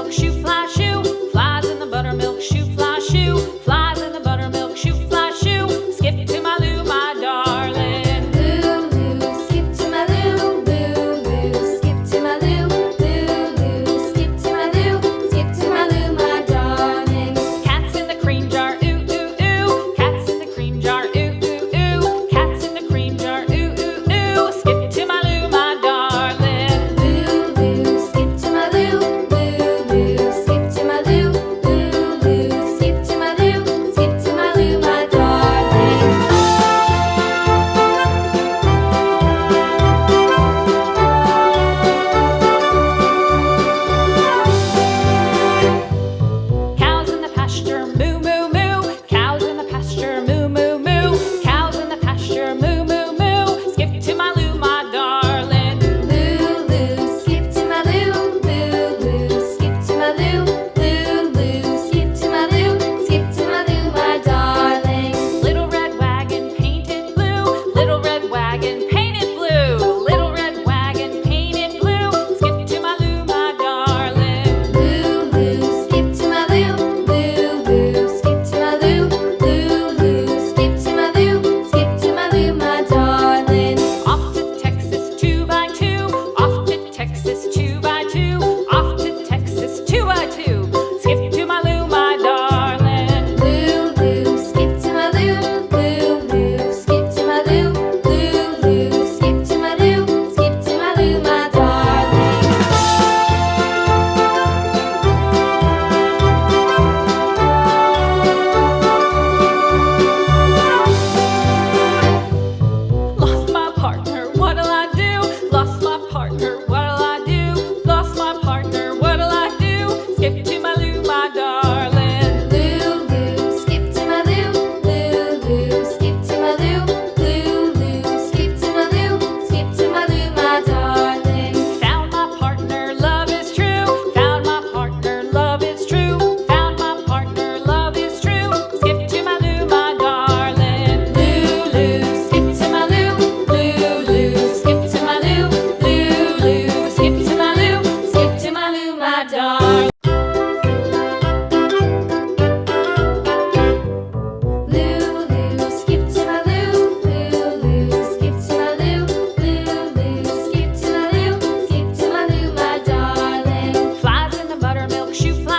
buttermilk shoe fly shoe. Flies in the buttermilk shoe fly shoe. Flies in the buttermilk shoe fly shoe. Skip to my Lou, my darling. Lou, Lou, skip to my Lou. Lou, Lou, skip to my Lou. Lou, Lou, skip to my Lou. Skip to my Lou, my darling. Cats in the cream jar, ooh, ooh, ooh. Cats in the cream jar, ooh, ooh, ooh. Cats in the cream jar, ooh, ooh, ooh. Skip to my Lou, my darling. Lou, Lou, skip to my Lou. Lou, Lou, skip to my Lou. Lou, Lou, skip to my Lou. Skip to my Lou, my darling. Cows in the pasture, moo, moo, moo. Cows in the pasture, moo, moo, moo. Cows in the pasture, moo, moo, moo. Skip to my Lou, my darling. Lou, Lou, skip to my Lou. Lou, Lou, skip to my Lou. Lou, Lou, skip to my Lou. Skip to my Lou, my darling. Little red wagon painted blue. Little red wagon painted blue. Little red wagon painted blue. Skip to my Lou, my darling. Lou, Lou, skip to my Lou. Lou, Lou, skip to my Lou. Lou, Lou, skip to my Lou. Skip to my Lou, my darling. Off to Texas 2x2. Off to Texas 2x2. Off to Texas 2x2. Skip to my Lou, my darling. Lou, Lou, skip to my Lou. Lou, Lou, skip to my Lou. Lou, Lou, skip to my Lou. Skip to my Lou, my darling. Lost my partner, what'll I do? Lost my partner, what'll I do? Lost my partner, what'll I do? Skip to my Lou, my darling. Lou, Lou, skip to my Lou. Lou, Lou, skip to my Lou. Lou, Lou, skip to my Lou. Skip to my Lou, my darling. Found my partner, love is true. Found my partner, love is true. Found my partner, love is true. Skip to my Lou, my darling. Lou, Lou, skip to my Lou. Lou, Lou, skip to my Lou. Lou, Lou, skip to my Lou. Skip to my Lou, my darling. Lou, Lou, skip to my Lou. Lou, Lou, skip to my Lou. Lou, Lou, skip to my Lou. Skip to my Lou, my darling. Flies in the buttermilk shoe fly